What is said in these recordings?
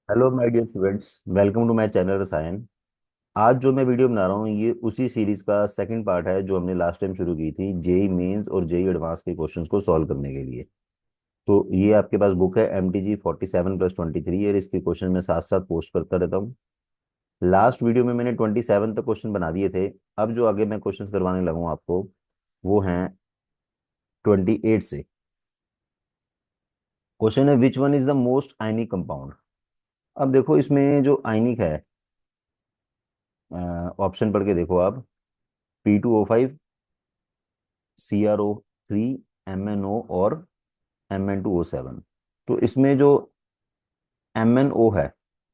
Hello my dear students, welcome to my channel Rasayan. आज जो मैं वीडियो बना रहा हूँ ये उसी सीरीज का सेकंड पार्ट है जो हमने लास्ट टाइम शुरू की थी, जेई मेंस और जेई एडवांस के क्वेश्चंस को सॉल्व करने के लिए। तो ये आपके पास बुक है MTG 47+23 और इसके क्वेश्चन मैं साथ साथ पोस्ट करता रहता हूँ। लास्ट वीडियो में मैंने 27 तक क्वेश्चन बना दिए थे। अब जो आगे मैं क्वेश्चन करवाने लगा हूँ आपको वो हैं 28 से। क्वेश्चन है which one is the most ionic compound. अब देखो इसमें जो आयनिक है, ऑप्शन पढ़ के देखो आप। P2O5, CrO3, MnO और Mn2O7। तो इसमें जो MnO है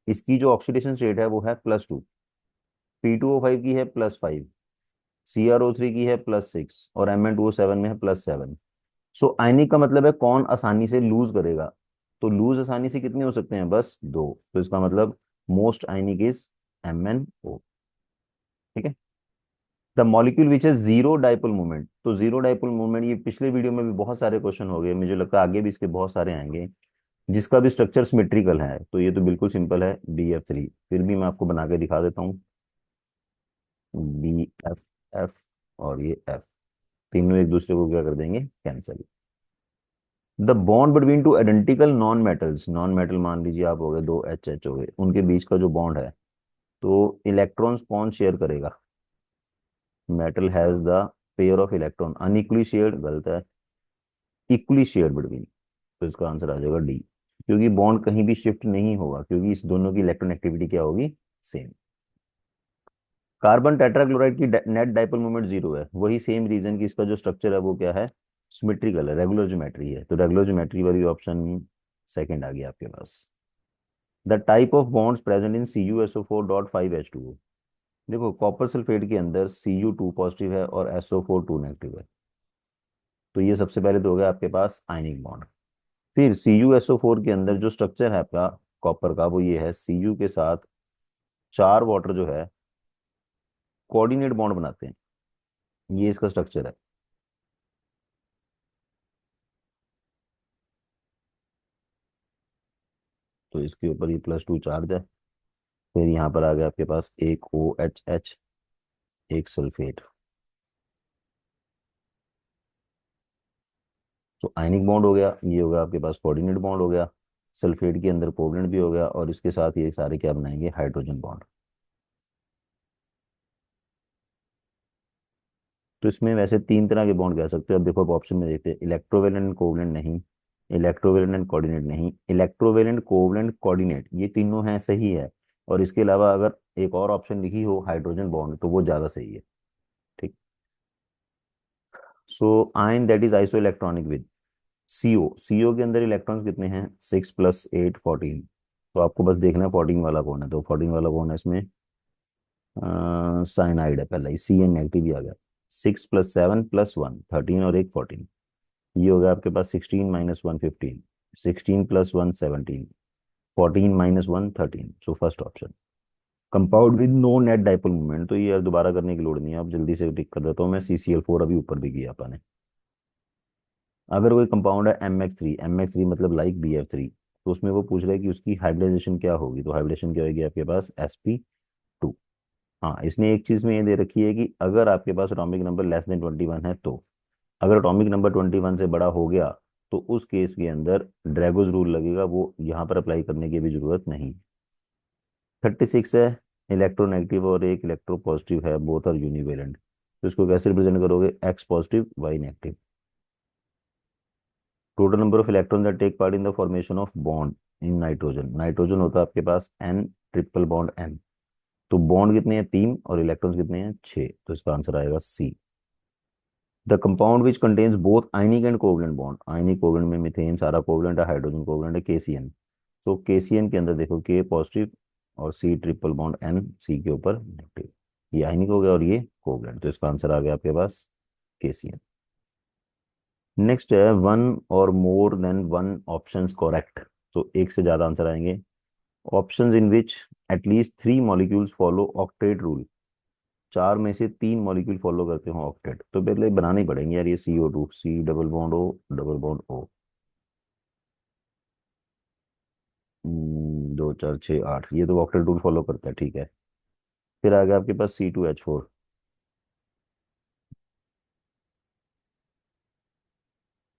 इसकी जो ऑक्सीडेशन स्टेट है वो है +2। P2O5 की है +5, CrO3 की है +6 और Mn2O7 में है +7। सो आयनिक का मतलब है कौन आसानी से लूज करेगा। तो लूज आसानी से कितने हो सकते हैं? बस दो। तो इसका मतलब मोस्ट आयनिक इज MnO। ठीक है। द मॉलिक्यूल विच है जीरो डाइपोल मूवमेंट। तो जीरो डाइपोल मूवमेंट ये पिछले वीडियो में भी बहुत सारे क्वेश्चन हो गए, मुझे लगता है आगे भी इसके बहुत सारे आएंगे। जिसका भी स्ट्रक्चर सिमेट्रिकल है तो ये तो बिल्कुल सिंपल है, BF3। फिर भी मैं आपको बना के दिखा देता हूँ। BF, F और ये F तीनों एक दूसरे को क्या कर देंगे? Cancel. The bond between two identical non metals, non metal मान लीजिए आप हो गए, दो H हो गए, उनके बीच का जो बॉन्ड है तो इलेक्ट्रॉन्स कौन शेयर करेगा? Metal has the pair of electron unequally shared, गलत है, इक्वली शेयर्ड बिटवीन। तो इसका आंसर आ जाएगा डी, क्योंकि बॉन्ड कहीं भी शिफ्ट नहीं होगा क्योंकि इस दोनों की इलेक्ट्रॉन एक्टिविटी क्या होगी? सेम। कार्बन टेट्राक्लोराइड की नेट डाइपोल मोमेंट जीरो है, वही सेम रीजन की इसका जो स्ट्रक्चर है वो क्या है? सिमेट्रिकल है, रेगुलर ज्योमेट्री है। तो रेगुलर ज्योमेट्री वाली ऑप्शन सेकंड आ गया आपके पास। The type of bonds present in CuSO4.5H2O। देखो कॉपर सल्फेट के अंदर Cu2 पॉजिटिव है और SO4 2 नेगेटिव है। तो ये सबसे पहले तो हो गया आपके पास आयनिक बॉन्ड। फिर CuSO4 के अंदर जो स्ट्रक्चर है आपका कॉपर का वो ये है, Cu के साथ चार वाटर जो है कोऑर्डिनेट बॉन्ड बनाते हैं। ये इसका स्ट्रक्चर है। तो इसके ऊपर ये +2 चार्ज है। फिर यहाँ पर आ गया आपके पास एक OHH, एक सल्फेट। तो आयनिक बॉन्ड हो गया, ये हो गया आपके पास कोऑर्डिनेट बॉन्ड हो गया। सल्फेट के अंदर कोवलेंट भी हो गया और इसके साथ ये सारे क्या बनाएंगे? Hydrogen bond. तो इसमें वैसे तीन तरह के बॉन्ड कह सकते हो। अब देखो अब ऑप्शन में देखते हैं, इलेक्ट्रोवेलेंट एंड कोवलेंट नहीं, इलेक्ट्रोवेलेंट एंड कोऑर्डिनेट नहीं, इलेक्ट्रोवेलेंट कोवलेंट कोऑर्डिनेट ये तीनों हैं, सही है। और इसके अलावा अगर एक और ऑप्शन लिखी हो हाइड्रोजन बॉन्ड तो वो ज्यादा सही है। ठीक। So ion that is isoelectronic with CO के अंदर इलेक्ट्रॉन्स कितने हैं? 6 + 8 14। तो आपको बस देखना है 14 वाला कौन है। तो 14 वाला कौन है इसमें? साइनाइड है पहला ही, CN नेगेटिव ही आ गया। 6 + 7 + 1 13 और एक 14। ये हो गया आपके पास 16 - 1 15, 16 + 1 17, 14 - 1 13। So first option. Compound with no net dipole movement, तो ये दोबारा करने की लोड़ नहीं है, अब जल्दी से टिक कर देता हूँ मैं। CCl4 अभी ऊपर भी किया अपन ने। अगर कोई कंपाउंड है MX3 मतलब लाइक BF3, तो उसमें वो पूछ रहा है कि उसकी हाइब्रिडाइजेशन क्या होगी। तो हाइब्रिडेशन क्या होगी आपके पास? sp2। हाँ, इसने एक चीज में ये दे रखी है कि अगर आपके पास एटॉमिक नंबर <<21 है तो, अगर एटॉमिक नंबर 21 से बड़ा हो गया तो उस केस के अंदर ड्रैगोज रूल लगेगा, वो यहाँ पर अप्लाई करने की भी जरूरत नहीं। 36 है, इलेक्ट्रोनेगेटिव और एक इलेक्ट्रो पॉजिटिव है, बोथ आर यूनिवेलेंट। तो इसको कैसे रिप्रेजेंट करोगे? X positive Y negative. Total number of electron that take part in the formation of bond in nitrogen, nitrogen होता है आपके पास N ट्रिपल बॉन्ड N। तो बॉन्ड कितने हैं? 3 और इलेक्ट्रॉन्स कितने हैं? 6। तो इसका आंसर आएगा C। The compound which contains both ionic and covalent bond, ionic covalent में मिथेन सारा कोवलेंट है, हाइड्रोजन कोवलेंट है, KCN। सो KCN के अंदर देखो K पॉजिटिव और C triple bond N, C के ऊपर नेगेटिव। ये आयनिक हो गया और ये कोवलेंट। तो इसका आंसर आ गया आपके पास KCN। नेक्स्ट है वन और more than one options correct. तो एक से ज्यादा आंसर आएंगे। ऑप्शंस इन विच at least 3 molecules follow octet rule, चार में से 3 मॉलिक्यूल फॉलो करते हो ऑक्टेट। तो पहले बनाने ही पड़ेंगे यार, ये CO2, C double bond O double bond O। दो चार छः आठ, ये तो ऑक्टेट रूल फॉलो करता है, ठीक है। फिर आ गया आपके पास C2H4।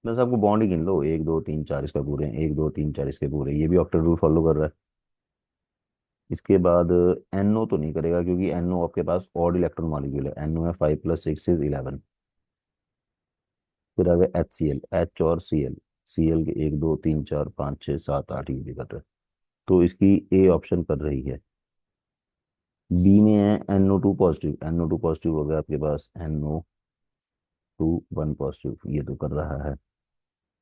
बस आपको बॉन्ड ही गिन लो, एक दो तीन चार इसका पूरे हैं, एक दो तीन चार इसके पूरे, ये भी ऑक्टेट रूल फॉलो कर रहा है। इसके बाद NO तो नहीं करेगा, क्योंकि NO आपके पास ऑड इलेक्ट्रॉन मॉलिक्यूल है, NO है 5 + 6 = 11। फिर आ गया HCl, H और Cl के एक दो तीन चार पाँच छः सात आठ, ये भी कर रहे हैं। तो इसकी ए ऑप्शन कर रही है। बी में है NO2 पॉजिटिव, NO2 पॉजिटिव हो गया आपके पास, NO2 1 पॉजिटिव, ये तो कर रहा है।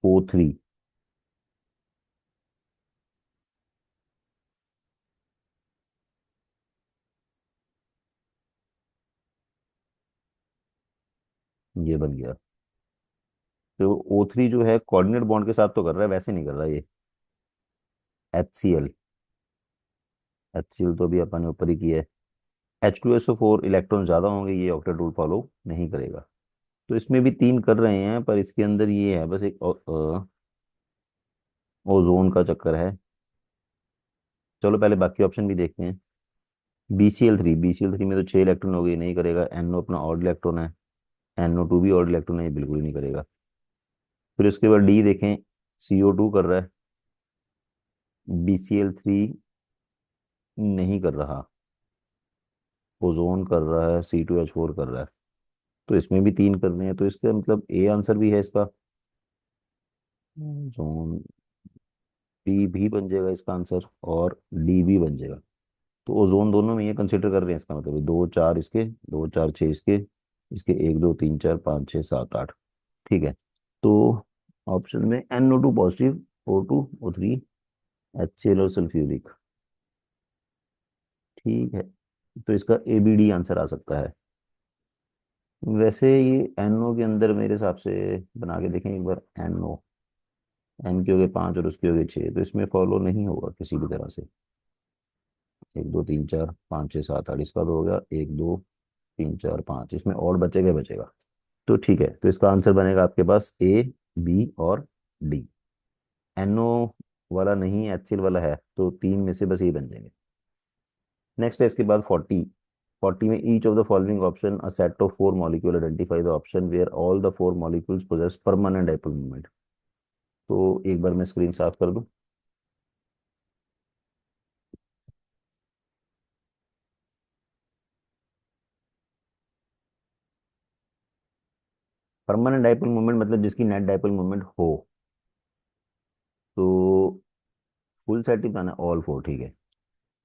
O3, ये बन गया। तो O3 जो है कोऑर्डिनेट बॉन्ड के साथ तो कर रहा है, वैसे नहीं कर रहा ये। HCl, HCl तो अभी अपन ने ऊपर ही किया है। H2SO4 इलेक्ट्रॉन ज्यादा होंगे, ये ऑक्टेट रूल फॉलो नहीं करेगा। तो इसमें भी तीन कर रहे हैं, पर इसके अंदर ये है बस एक ओजोन का चक्कर है। चलो पहले बाकी ऑप्शन भी देखते हैं। BCl3 में तो 6 इलेक्ट्रॉन हो गए, नहीं करेगा। NO अपना ऑड इलेक्ट्रॉन है, NO2 भी ऑड इलेक्ट्रॉन है, ये बिल्कुल ही नहीं करेगा। फिर उसके बाद डी देखें, CO2 कर रहा है, BCl3 नहीं कर रहा, ओजोन कर रहा है, C2H4 कर रहा है। तो इसमें भी तीन करने हैं, तो इसका मतलब ए आंसर भी है इसका। ओजोन, बी भी बन जाएगा इसका आंसर, और डी भी बन जाएगा। तो ओजोन दोनों में ये कंसिडर कर रहे हैं, इसका मतलब दो चार इसके, दो चार छः इसके, इसके एक दो तीन चार पाँच छः सात आठ, ठीक है। तो ऑप्शन में NO2 positive, O2 O3, HCl और सल्फ्यूरिक, ठीक है। तो इसका ABD आंसर आ सकता है। वैसे ये NO के अंदर मेरे हिसाब से बना के देखें एक बार। NO, N के हो गए 5 और उसके हो गए 6, तो इसमें फॉलो नहीं होगा किसी भी तरह से। एक दो तीन चार पाँच छः सात आठ, इसका तो हो गया एक दो तीन चार पाँच, इसमें और बचेगा बचेगा। तो ठीक है, तो इसका आंसर बनेगा आपके पास A, B और D। NO वाला नहीं, HCl वाला है, तो तीन में से बस ये बन जाएंगे। नेक्स्ट है इसके बाद 40 में each of the following option a set of four molecule identify the option where all the four molecules possess permanent dipole moment. तो एक बार मैं स्क्रीन साफ कर दूं। परमानेंट डाइपोल मोमेंट मतलब जिसकी नेट डाइपोल मोमेंट हो। तो फुल सेट ही बताना, ऑल फोर, ठीक है।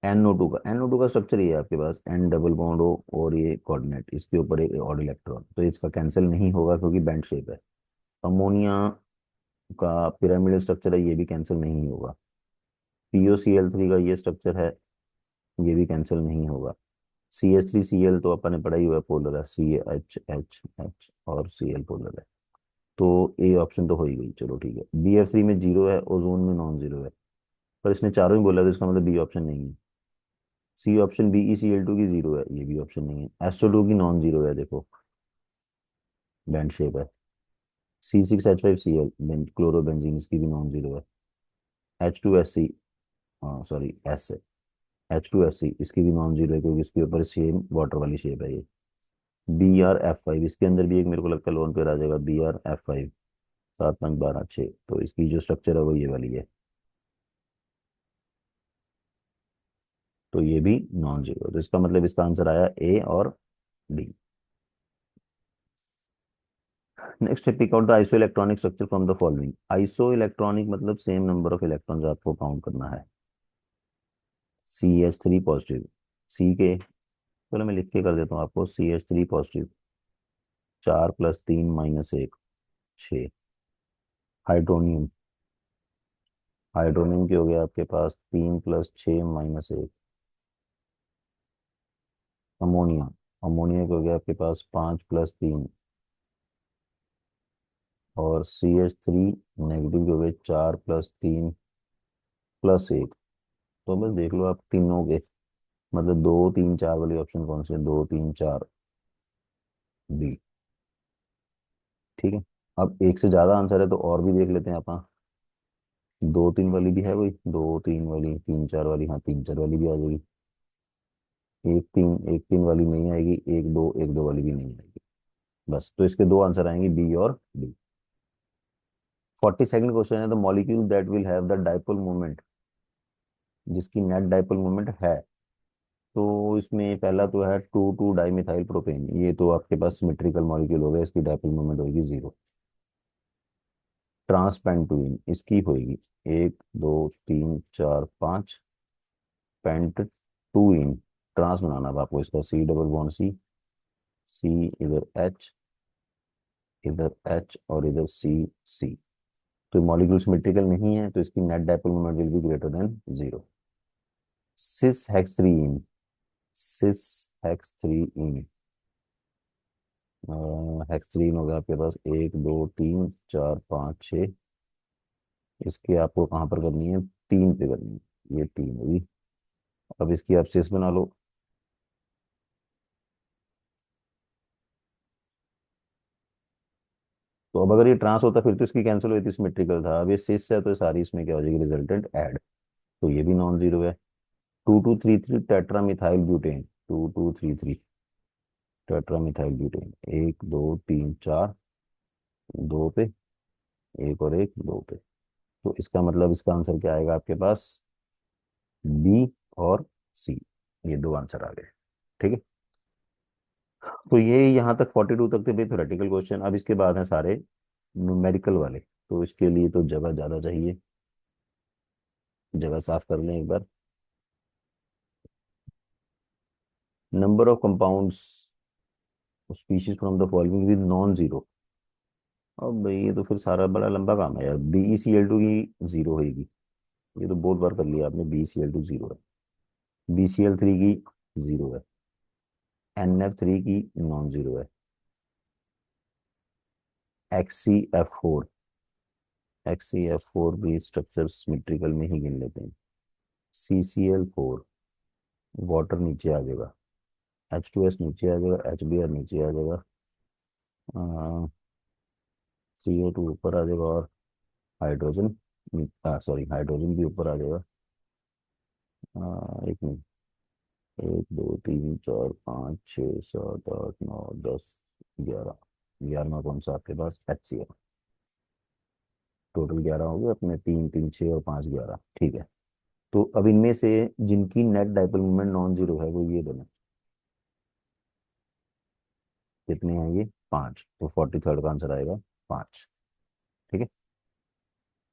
NO2 का स्ट्रक्चर ये है आपके पास, N डबल बॉन्ड हो और ये कोऑर्डिनेट, इसके ऊपर एक ऑड इलेक्ट्रॉन, तो इसका कैंसिल नहीं होगा क्योंकि बैंड शेप है। अमोनिया का पिरामिडल स्ट्रक्चर है, ये भी कैंसिल नहीं होगा। POCl3 का ये स्ट्रक्चर है, ये भी कैंसिल नहीं होगा। CH3Cl तो अपन ने पढ़ा ही हुआ है, पोलर है, CH और Cl पोलर है। तो ए ऑप्शन तो हो ही गई, चलो ठीक है। BF3 में जीरो है, ओजोन में नॉन जीरो है, पर इसने चारों ही बोला, तो इसका मतलब बी ऑप्शन नहीं है। सी ऑप्शन BeCl2 की जीरो है, ये भी ऑप्शन नहीं है। SO2 की नॉन जीरो है, देखो बैंड शेप है। C6H5Cl क्लोरोबेंजीन, इसकी भी नॉन जीरो है। H2SC, हाँ सॉरी एस है, H2SC इसकी भी नॉन जीरो है, क्योंकि इसके ऊपर सेम वाटर वाली शेप है ये। BrF5, इसके अंदर भी एक मेरे को लगता है लोन पे आ जाएगा, BrF5, 7 5 12 6, तो इसकी जो स्ट्रक्चर है वो ये वाली है। तो ये भी नॉन जीरो, तो इसका मतलब इसका आंसर आया ए और डी। नेक्स्ट है, pick out the isoelectronic structure from the following. Isoelectronic मतलब सेम नंबर ऑफ इलेक्ट्रॉन्स आपको काउंट करना है। CH3 पॉजिटिव, सी के, चलो मैं लिख के कर देता हूँ आपको। CH3 positive, 4 + 3 - 1, 6। हाइड्रोनियम, हाइड्रोनियम के हो गया आपके पास 3 + 6 - 1। अमोनिया, अमोनिया के हो गया आपके पास 5 + 3। और CH3 नेगेटिव के हो गए 4 + 3 + 1। तो बस देख लो आप तीनों के, मतलब दो तीन चार वाली ऑप्शन कौन से, दो तीन चार, डी, ठीक है। अब एक से ज्यादा आंसर है तो और भी देख लेते हैं अपन। दो तीन वाली भी है, वही दो तीन वाली, तीन चार वाली, हाँ तीन चार वाली भी आ जाएगी। एक तीन वाली नहीं आएगी, एक दो वाली भी नहीं आएगी। बस, तो इसके दो आंसर आएंगे, बी और डी। 42nd क्वेश्चन है, the molecule that will have the dipole moment, जिसकी नेट डाइपोल मोमेंट है। तो इसमें पहला तो है टू टू डाइमिथाइल प्रोपेन, ये तो आपके पास सिमेट्रिकल मॉलिक्यूल हो गया, इसकी डाइपोल मोमेंट होगी 0। ट्रांसपेंटुइन, इसकी होगी एक दो तीन चार पाँच। पेंट टू इन, ट्रांस बनाना अब आपको इसका, सी डबल बॉन्ड सी, सी इधर एच, इधर एच और इधर सी सी। तो मॉलिक्यूल सिमेट्रिकल नहीं है, तो इसकी net dipole moment will be greater than 0। Cis hex three ene, cis hex three ene, hex three ene हो गया आपके पास, एक दो तीन चार पाँच छः। इसके आपको कहाँ पर करनी है, तीन पे करनी है, ये तीन होगी। अब इसकी आप सिस बना लो। तो अब अगर ये ट्रांस होता फिर तो इसकी कैंसिल हुई थी, सिमेट्रिकल था। अब ये सिस है तो ये सारी इसमें क्या हो जाएगी, रिजल्टेंट ऐड, तो ये भी नॉन जीरो है। Two two three three tetra methyl butane, two two three three tetra methyl butane, एक दो तीन चार, दो पे, एक और एक दो पे। तो इसका मतलब इसका आंसर क्या आएगा आपके पास, बी और सी, ये दो आंसर आ गए। ठीक है, तो ये यहाँ तक 42 तक थे भाई थ्योरेटिकल क्वेश्चन। अब इसके बाद हैं सारे न्यूमेरिकल वाले, तो इसके लिए तो जगह ज़्यादा चाहिए, जगह साफ कर लें एक बार। Number of compounds species from the following with non zero. अब भाई ये तो फिर सारा बड़ा लंबा काम है यार। BeCl2 की जीरो होगी, ये तो बहुत बार कर लिया आपने, BeCl2 जीरो है। BCl3 की जीरो है। NF3 की नॉन जीरो है। XCF4, XCF4 भी स्ट्रक्चर सिमेट्रिकल में ही गिन लेते हैं। CCl4, वाटर नीचे आ जाएगा, H2S नीचे आ जाएगा, HBr नीचे आ जाएगा, CO2 ऊपर आ जाएगा, और हाइड्रोजन, सॉरी हाइड्रोजन भी ऊपर आ जाएगा। एक मिनट, एक दो तीन चार पाँच छः सात आठ नौ 10 11, 11वां कौन सा आपके पास, HCl। टोटल 11 हो गए अपने, तीन तीन छः और पाँच 11, ठीक है। तो अब इनमें से जिनकी net dipole moment non zero है वो ये बने, कितने हैं ये, पांच। तो 43rd का आंसर आएगा पांच। ठीक है।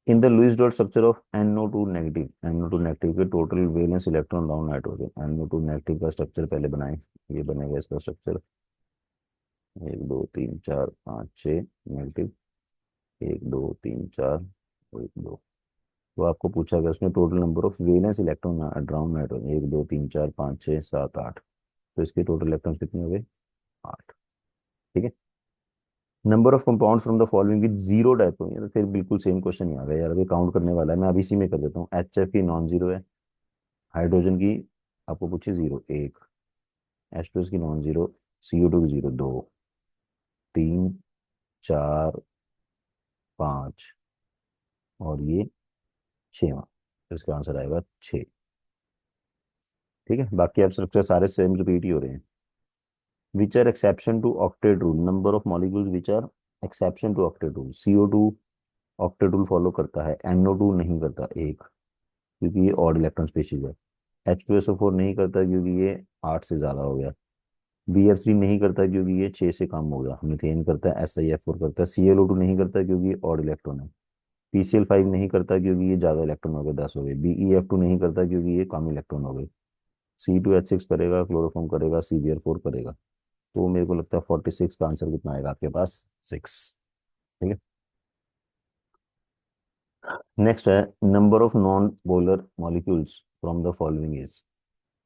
In the Lewis dot structure of NO2 negative, NO2 negative के total valence electron down nitrogen, NO2 negative का स्ट्रक्चर पहले बनाएं। ये बनेगा इसका स्ट्रक्चर, एक दो तीन चार पाँच छः नेगेटिव, एक दो तीन चार, एक दो। तो आपको पूछा गया उसमें total number of valence electron down nitrogen, एक दो तीन चार पाँच छः सात आठ। तो इसके टोटल इलेक्ट्रॉन्स कितने हो गए, आठ। ठीक है। Number of compounds from the following with zero dipole, ये तो फिर बिल्कुल सेम क्वेश्चन ही आ गया यार, अभी काउंट करने वाला है। मैं अभी इसी में कर देता हूँ। HF की नॉन जीरो है, हाइड्रोजन की आपको पूछे जीरो एक, H2S की नॉन जीरो, CO2 की जीरो दो, तीन चार पाँच, और ये छवा। तो इसका आंसर आएगा छः। ठीक है, बाकी आप स्ट्रक्चर सारे सेम रिपीट ही हो रहे हैं। Which are exception to octet rule, number of molecules which are exception to octet rule. CO2 octet rule follow करता है, NO2 नहीं करता एक, क्योंकि ये ऑड इलेक्ट्रॉन स्पीशीज है। H2SO4 नहीं करता क्योंकि ये 8 से ज्यादा हो गया। BF3 नहीं करता क्योंकि ये 6 से कम हो गया। मीथेन करता है, SiF4 करता है। ClO2 नहीं करता क्योंकि ये ऑड इलेक्ट्रॉन है। PCl5 नहीं करता क्योंकि ये ज्यादा इलेक्ट्रॉन हो गए, 10 हो गए। BeF2 नहीं करता क्योंकि ये कम इलेक्ट्रॉन हो गए। C2H6 करेगा, क्लोरोफॉर्म करेगा, CBr4 करेगा। तो मेरे को लगता है 46 का आंसर कितना आएगा आपके पास, सिक्स। ठीक है। नेक्स्ट है number of non polar molecules from the following is.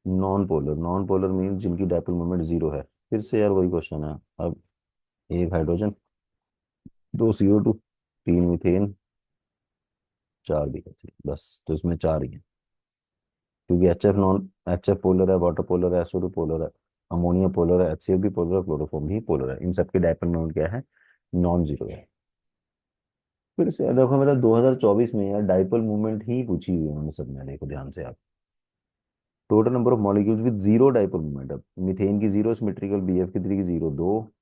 Non polar, non polar mean जिनकी डाइपोल मोमेंट जीरो है। फिर से यार वही क्वेश्चन है। अब एक हाइड्रोजन, दो CO2, तीन मीथेन, चार BF3, बस। तो इसमें चार ही है, क्योंकि HF पोलर है, वाटर पोलर है, SO2 पोलर है, अमोनिया पोलर है, HCl भी पोलर है, क्लोरोफॉर्म भी पोलर है। इन सबके डाइपोल मोमेंट क्या है, नॉन जीरो है। फिर से देखो, मेरा 2024 में यार डाइपोल मूवमेंट ही पूछी हुई है उन्होंने सब में, देखो ध्यान से आप। Total number of molecules with zero dipole movement, अब मीथेन की जीरो, सिमेट्रिकल BF3 की जीरो, दो,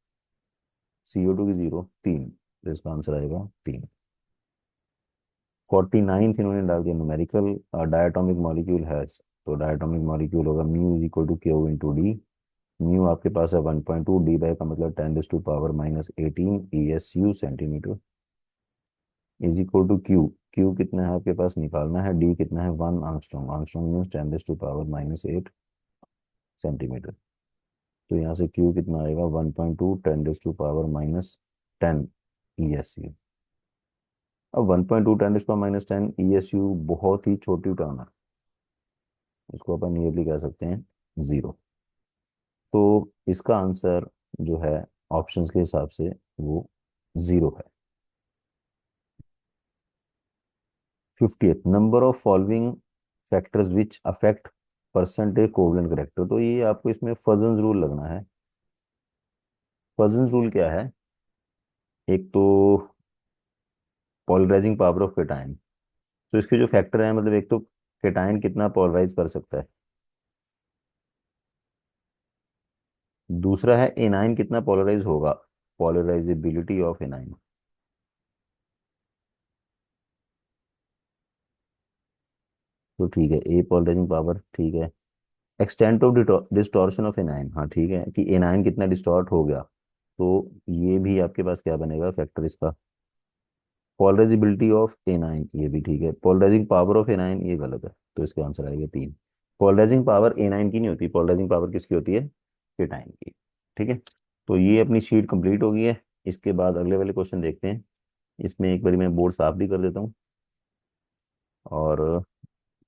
CO2 की जीरो, तीन। तो इसका आंसर आएगा तीन। 49th इन्होंने डाल दिया न्यूमेरिकल। डायटोमिक मॉलिक्यूल हैज, तो डायटोमिक मॉलिक्यूल होगा mu is equal to q into d. Mu आपके पास है 1.2, डी बाई का मतलब 10⁻⁻18 ESU centimetre, is equal to q. Q कितना है आपके पास निकालना है, डी कितना है 1 आंगस्ट्रॉन्ग, आंगस्ट्रॉन्ग मीन्स 10⁻⁻8 सेंटीमीटर। तो यहाँ से क्यू कितना आएगा 1.2 10⁻⁻10 ESU। अब 1.2 10⁻⁻10 ESU बहुत ही छोटी टर्म है, इसको अपन नियरली कह सकते हैं जीरो। तो इसका आंसर जो है ऑप्शंस के हिसाब से वो जीरो है। 50th number of following factors which affect percentage covalent character, तो ये आपको इसमें फजन्स रूल लगना है। फजन्स रूल क्या है? एक तो पोलराइजिंग पावर ऑफ केटायन, तो इसके जो फैक्टर है, मतलब एक तो केटायन कितना पोलराइज कर सकता है, दूसरा है एनाइन कितना पोलराइज होगा, पोलराइजेबिलिटी ऑफ एनाइन। तो ठीक है, ए पोलराइजिंग पावर ठीक है। Extent of distortion of anion, हाँ ठीक है कि एनाइन कितना डिस्टॉर्ट हो गया, तो ये भी आपके पास क्या बनेगा फैक्टर इसका। पोलराइजेबिलिटी ऑफ एनाइन ये भी ठीक है। पोलराइजिंग पावर ऑफ एनाइन ये गलत है, तो इसका आंसर आएगा तीन। पोलराइजिंग पावर एनाइन की नहीं होती, पोलराइजिंग पावर किसकी होती है, केटाइन की। ठीक है, तो ये अपनी शीट कंप्लीट हो गई है। इसके बाद अगले वाले क्वेश्चन देखते हैं। इसमें एक बारी मैं बोर्ड साफ भी कर देता हूँ, और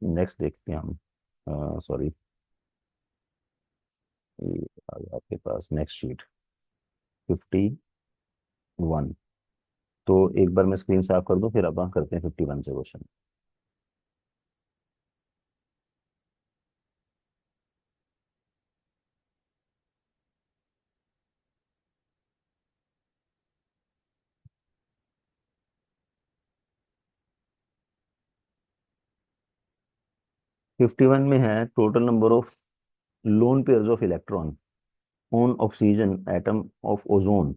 नेक्स्ट देखते हैं हम। सॉरी, ये आ गया आपके पास नेक्स्ट शीट 51। तो एक बार मैं स्क्रीन साफ कर दूं, फिर अब हम करते हैं 51 से क्वेश्चन। 51 में है total number of lone pairs of electron on oxygen atom of ozone.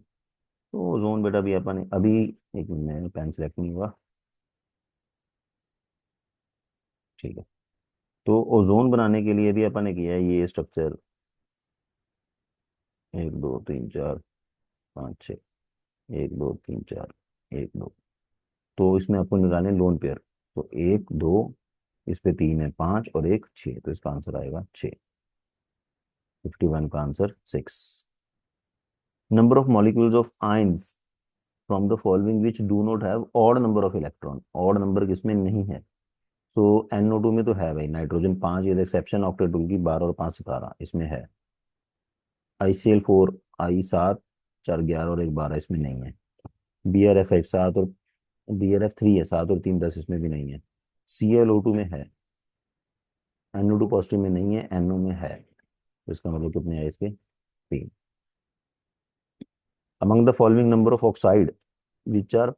तो ओजोन बेटा भी अपन अभी, एक मिनट में पेन सेलेक्ट नहीं हुआ, ठीक है। तो ओजोन बनाने के लिए भी अपन ने किया है ये स्ट्रक्चर, एक दो तीन चार पाँच छः, एक दो तीन चार, एक दो। तो इसमें आपको निकालने लोन पेयर, तो एक दो, इस पे तीन है, पांच और एक छः, तो इसका आंसर आएगा छः। 51 का answer six. Number of molecules of ions from the following which do not have odd number of electron, odd number किसमें नहीं है। तो NO2 में तो है भाई, नाइट्रोजन पांच, ये एक्सेप्शन ऑक्टेट रूल की 12 और 5 17 इसमें है। ICl4 आई सात, चार 11 और एक 12 इसमें नहीं है। BrF5 सात और BrF3 है, सात और तीन 10 इसमें भी नहीं है। ClO2 में है, NO2 पॉजिटिव में नहीं है, NO में है। तो इसका मतलब कितने हैं इसके, तीन। Among the following number of oxide which are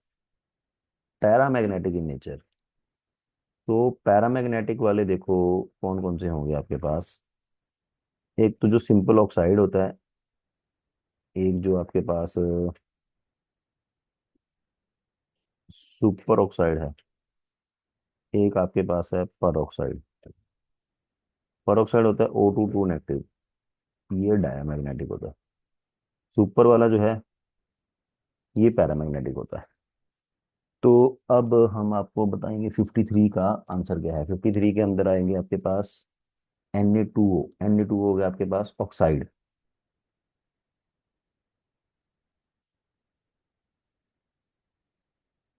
paramagnetic in nature, तो पैरामैग्नेटिक वाले देखो कौन कौन से होंगे आपके पास। एक तो जो सिंपल ऑक्साइड होता है, एक जो आपके पास सुपर ऑक्साइड है, एक आपके पास है पर ऑक्साइड। पर ऑक्साइड होता है O2 नेगेटिव, ये डायमैग्नेटिक होता है। सुपर वाला जो है ये पैरामैग्नेटिक होता है। तो अब हम आपको बताएंगे 53 का आंसर क्या है। 53 के अंदर आएंगे आपके पास Na2O, Na2O हो गया आपके पास ऑक्साइड,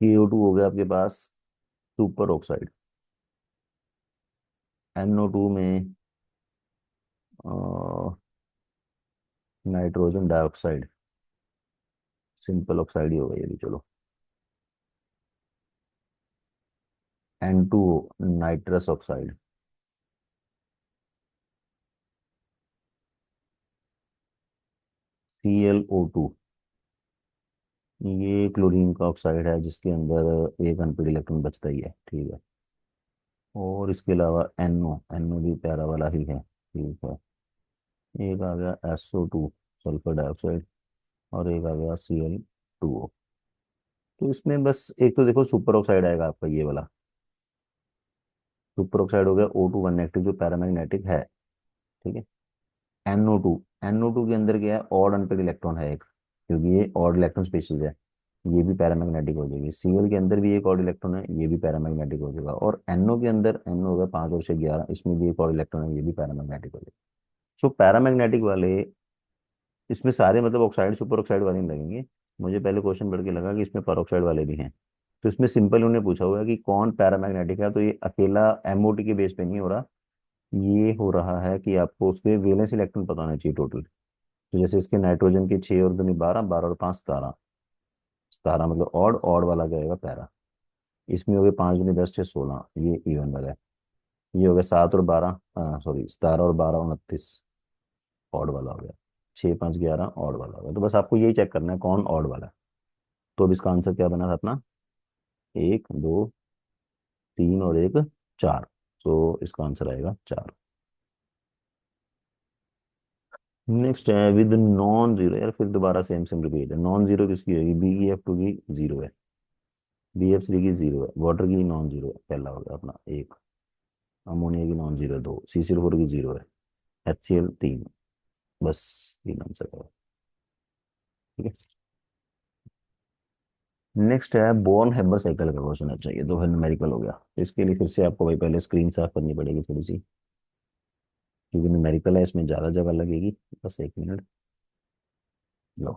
KO2 हो गया आपके पास सुपर ऑक्साइड, NO2 में नाइट्रोजन डाइऑक्साइड, सिंपल ऑक्साइड ही होगा ये भी, चलो। N2O नाइट्रस ऑक्साइड, ClO2 ये क्लोरीन का ऑक्साइड है जिसके अंदर एक अनपेड इलेक्ट्रॉन बचता ही है, ठीक है। और इसके अलावा NO, NO भी प्यारा वाला ही है, ठीक है। एक आ गया SO2, सल्फर डाइऑक्साइड, और एक आ गया Cl2O। तो इसमें बस एक तो देखो सुपर ऑक्साइड आएगा आपका ये वाला, सुपर ऑक्साइड हो गया O2 1 नेगेटिव जो पैरामैग्नेटिक है, ठीक है। NO2, NO2 के अंदर क्या है, ऑड अनपेड इलेक्ट्रॉन है एक, क्योंकि ये ऑड इलेक्ट्रॉन स्पीशीज है, ये भी पैरामैग्नेटिक हो जाएगी। Cl के अंदर भी एक ऑड इलेक्ट्रॉन है, ये भी पैरामैग्नेटिक हो जाएगा। और NO के अंदर, NO हो गया 5 और 6 11, इसमें भी एक और इलेक्ट्रॉन है, ये भी पैरामैग्नेटिक हो जाएगा। सो पैरामैग्नेटिक वाले इसमें सारे मतलब ऑक्साइड सुपर ऑक्साइड वाले नहीं लगेंगे। मुझे पहले क्वेश्चन पढ़ के लगा कि इसमें पर ऑक्साइड वाले भी हैं। तो इसमें सिंपल उन्होंने पूछा हुआ है कि कौन पैरामैग्नेटिक है, तो ये अकेला MOT के बेस पे नहीं हो रहा, ये हो रहा है कि आपको उसके वैलेंस इलेक्ट्रॉन पता होना चाहिए टोटल। तो जैसे इसके नाइट्रोजन के 6 और 2 12, 12 और 5 17, 17 मतलब ऑड, ऑड वाला जाएगा पैरा। इसमें हो गए 5 दूनी 10 6 16, ये इवन वाला है। ये हो गया 7 और 12, सॉरी 17 और 12 29, ऑड वाला हो गया। 6 5 11 ऑड वाला हो गया। तो बस आपको यही चेक करना है कौन ऑड वाला है। तो अब इसका आंसर क्या बना था अपना, 1 2 3 और 1 4। तो इसका आंसर आएगा 4। नेक्स्ट है विद नॉन जीरो, यार फिर दोबारा सेम सेम रिपीट है। नॉन जीरो किसकी होगी, BeF2 की जीरो है, BF3 की जीरो है, वाटर की नॉन जीरो है, पहला हो गया अपना एक। अमोनिया की नॉन जीरो है 2, CCl4 की जीरो है, HCl 3। बस 3 आंसर है, ठीक है। नेक्स्ट है बोर्न हेबर साइकिल का क्वेश्चन है, चाहिए तो फिर न्यूमेरिकल हो गया। तो इसके लिए फिर से आपको भाई पहले स्क्रीन साफ करनी पड़ेगी थोड़ी सी, क्योंकि न्यूमेरिकल है इसमें ज़्यादा जगह लगेगी। बस 1 मिनट लो।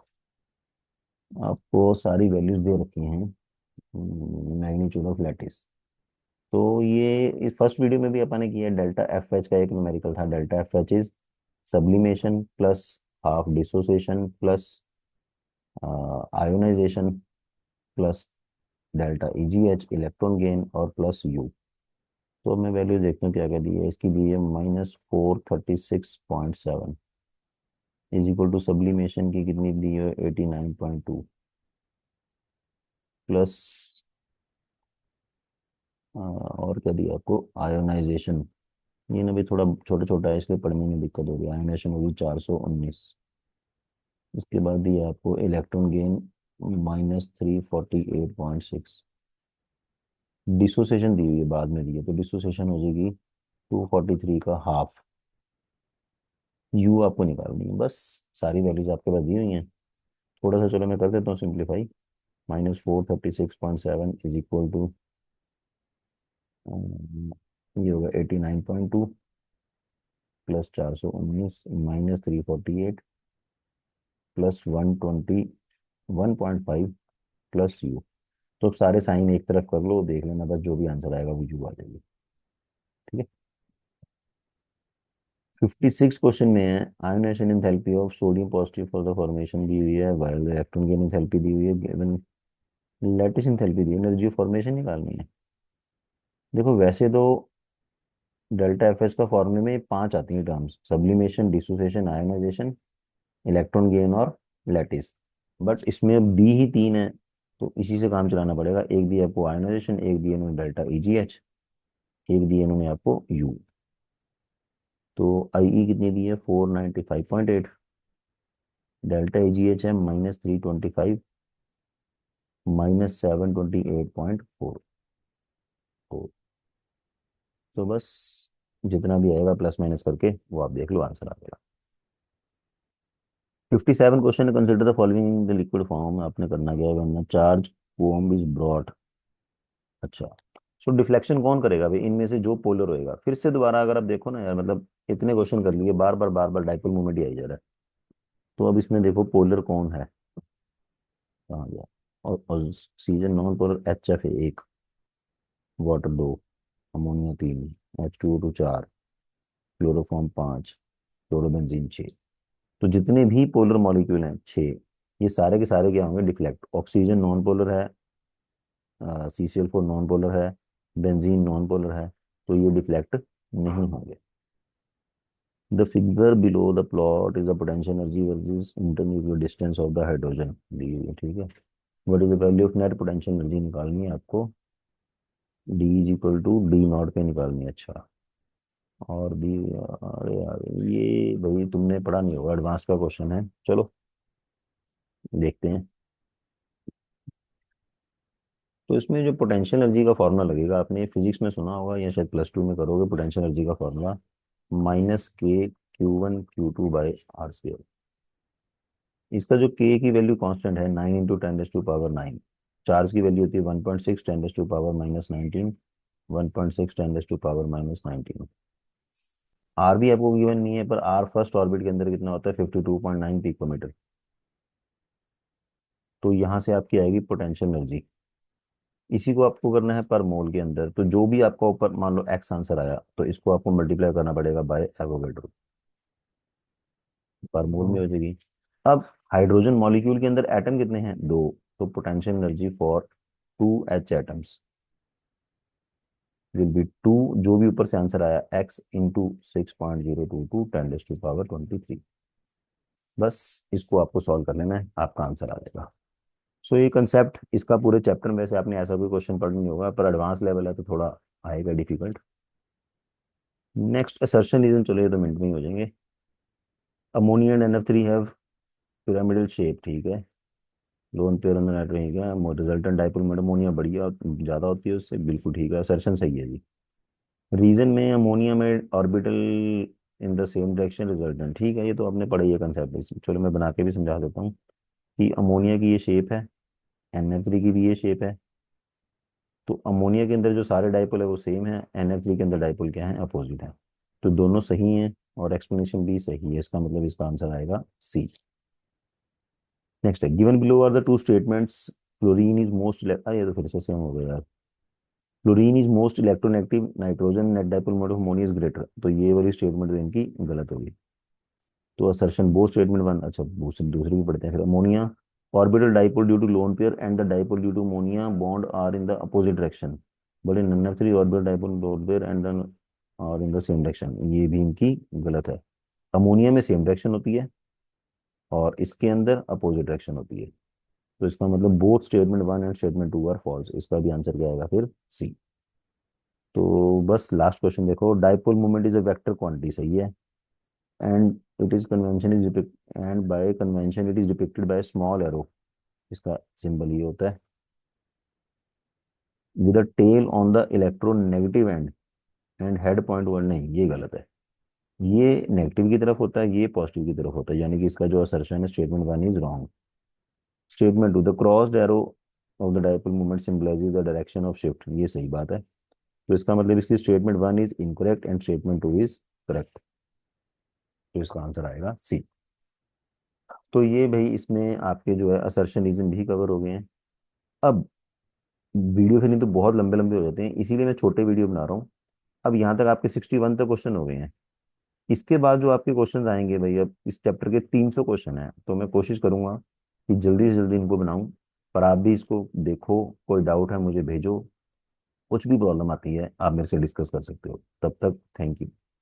आपको सारी वैल्यूज दे रखी हैं, मैग्नीट्यूड ऑफ लैटिस। तो ये फर्स्ट वीडियो में भी अपन ने किया, डेल्टा FH का एक न्यूमेरिकल था। Delta FH is sublimation plus half dissociation plus ionisation plus delta EGH electron gain और प्लस U। तो अब मैं वैल्यू देखता हूँ क्या क्या दी है इसकी। दी है -436.7 इज इक्वल टू सब्लिमेशन की कितनी दी है, 89.2 प्लस और क्या दिया आपको, आयोनाइजेशन। ये ना भी थोड़ा छोटा छोटा है इसलिए पढ़ने में दिक्कत हो रही है। आयोनाइजेशन होगी 419। इसके बाद दिया आपको इलेक्ट्रॉन गेन -348.6। डिसोसिएशन दी हुई है बाद में दी है, तो डिसोसिएशन हो जाएगी 243 का हाफ। यू आपको निकालनी है, बस सारी वैल्यूज आपके पास दी हुई हैं। थोड़ा सा चलो मैं कर देता हूँ सिंप्लीफाई। -436.7 इज इक्वल टू, ये होगा 89.2 प्लस 419 -348 प्लस 121.5 प्लस यू। तो अब सारे साइन एक तरफ कर लो, देख लेना बस जो भी आंसर आएगा वो यू आ जाएगी, ठीक है। 56 क्वेश्चन में है ionisation enthalpy of sodium positive for the formation दी हुई है, वाइल इलेक्ट्रॉन गेन एंथैल्पी दी हुई है, गिवन लैटिस एंथैल्पी दी है, एनर्जी ऑफ फॉर्मेशन निकालनी है। देखो वैसे तो डेल्टा FH का फॉर्मूले में 5 आती हैं terms, sublimation, dissociation, ionisation, electron gain और लैटिस। बट इसमें दी ही 3 है, तो इसी से काम चलाना पड़ेगा। एक दिया आपको आयोनाइजेशन, एक दिया इन्होंने डेल्टा EGH, एक दिया इन्होंने आपको यू। तो IE कितनी दी है, 495.8, डेल्टा EGH है -325 -728.4। तो बस जितना भी आएगा प्लस माइनस करके वो आप देख लो, आंसर आ जाएगा। 57 question, consider the following the liquid form. आपने करना क्या है, वरना चार्ज कोम इज ब्रॉट। अच्छा, सो डिफ्लेक्शन कौन करेगा भाई इनमें से, जो पोलर होएगा। फिर से दोबारा अगर आप देखो ना यार, मतलब इतने क्वेश्चन कर लिए, बार बार डाइपोल मूवमेंट ही आई जा रहा है। तो अब इसमें देखो पोलर कौन है, कहाँ गया। और सीजन नॉन पोलर HF है 1, water 2, ammonia 3, H2O2 4, chloroform 5, chlorobenzene 6। तो जितने भी पोलर मॉलिक्यूल हैं 6, ये सारे के सारे क्या होंगे, डिफ्लेक्ट। ऑक्सीजन नॉन पोलर है, CCl4 नॉन पोलर है, बेंजीन नॉन पोलर है, तो ये डिफ्लेक्ट नहीं होंगे। The figure below the plot is the potential energy versus internuclear distance of the hydrogen दी हुई है, ठीक है। What is the value of net potential energy निकालनी है आपको, D is equal to D not पे निकालनी है। अच्छा, और भी, अरे यार ये भाई तुमने पढ़ा नहीं होगा, एडवांस का क्वेश्चन है, चलो देखते हैं। तो इसमें जो पोटेंशियल एनर्जी का फॉर्मूला लगेगा, आपने फिजिक्स में सुना होगा या शायद प्लस टू में करोगे, पोटेंशियल एनर्जी का फॉर्मूला माइनस के Q1 Q2 by R square. इसका जो के की वैल्यू कांस्टेंट है 9 × 10⁻⁹, चार्ज की वैल्यू होती है 1.6 10⁻⁻19, 1.6 10⁻⁻19। आर भी आपको गिवन नहीं है, पर आर फर्स्ट ऑर्बिट के अंदर कितना होता है 52.9 पिकोमीटर। तो यहाँ से आपकी आएगी पोटेंशियल एनर्जी। इसी को आपको करना है पर मोल के अंदर, तो जो भी आपका ऊपर मान लो एक्स आंसर आया, तो इसको आपको मल्टीप्लाई करना पड़ेगा बाय एवोगेड्रो, पर मोल में हो जाएगी। अब हाइड्रोजन मॉलिक्यूल के अंदर एटम कितने हैं, दो, तो potential energy for 2 H atoms will be 2, जो भी ऊपर से आंसर आया, x इंटू 6.022 10⁻23। बस इसको आपको सॉल्व कर लेना है, आपका आंसर आ जाएगा। सो ये कंसेप्ट, इसका पूरे चैप्टर में से आपने ऐसा कोई क्वेश्चन पढ़ नहीं होगा, पर एडवांस लेवल है तो थोड़ा आएगा डिफिकल्ट। नेक्स्ट असर्शन रीजन, चलो ये तो मिनट में ही हो जाएंगे। Ammonia and NF3 have pyramidal shape, ठीक है, lone pair on the nitrogen, ठीक है, रिजल्टेंट डाइपोल मोमेंट अमोनिया बढ़िया ज्यादा होती है उससे, बिल्कुल ठीक है, असर्शन सही है जी। रीजन में अमोनिया में orbital in the same direction resultant, ठीक है, ये तो आपने पढ़ा ही है कंसेप्ट, चलो मैं बना के भी समझा देता हूँ कि अमोनिया की ये शेप है, NF3 की भी ये शेप है, तो अमोनिया के अंदर जो सारे डाइपोल है वो सेम है, NF3 के अंदर डाइपोल क्या है, अपोजिट है, तो दोनों सही हैं और एक्सप्लेनेशन भी सही है, इसका मतलब इसका आंसर आएगा सी। नेक्स्ट है, given below are the two statements, fluorine is most, अरे ये तो फिर से सेम हो गया यार, fluorine is most electronegative, nitrogen net dipole moment of ammonia is greater, तो ये वाली स्टेटमेंट तो इनकी गलत होगी। तो असर्शन बोथ स्टेटमेंट वन, अच्छा दूसरी दूसरी भी पढ़ते हैं फिर। Ammonia orbital dipole due to lone pair and the dipole due to ammonia bond are in the opposite direction, but in NF3 orbital dipole lone pair and और in the same direction, ये भी इनकी गलत है। Ammonia में same direction होती है और इसके अंदर अपोजिट डायरेक्शन होती है, तो इसका मतलब both statement one and statement two are false, इसका भी आंसर क्या आएगा फिर सी। तो बस लास्ट क्वेश्चन देखो, dipole moment is a vector quantity, सही है, and it is convention is and by convention it is depicted by small arrow, इसका सिंबल ये होता है, with a tail on the electronegative end and head point one, नहीं ये गलत है, ये नेगेटिव की तरफ होता है, ये पॉजिटिव की तरफ होता है, यानी कि इसका जो असर्शन है statement one is wrong. Statement two, the crossed arrow of the dipole moment symbolises the direction of shift, ये सही बात है, तो इसका मतलब इसकी statement one is incorrect and statement two is correct, तो इसका आंसर आएगा सी। तो ये भाई इसमें आपके जो है असर्शन रीजन भी कवर हो गए हैं। अब वीडियो फिर नहीं तो बहुत लंबे लंबे हो जाते हैं, इसीलिए मैं छोटे वीडियो बना रहा हूँ। अब यहाँ तक आपके 61 तक क्वेश्चन हो गए हैं, इसके बाद जो आपके क्वेश्चन आएंगे भाई, अब इस चैप्टर के 300 क्वेश्चन हैं, तो मैं कोशिश करूंगा कि जल्दी से जल्दी इनको बनाऊं, पर आप भी इसको देखो, कोई डाउट है मुझे भेजो, कुछ भी प्रॉब्लम आती है आप मेरे से डिस्कस कर सकते हो, तब तक थैंक यू।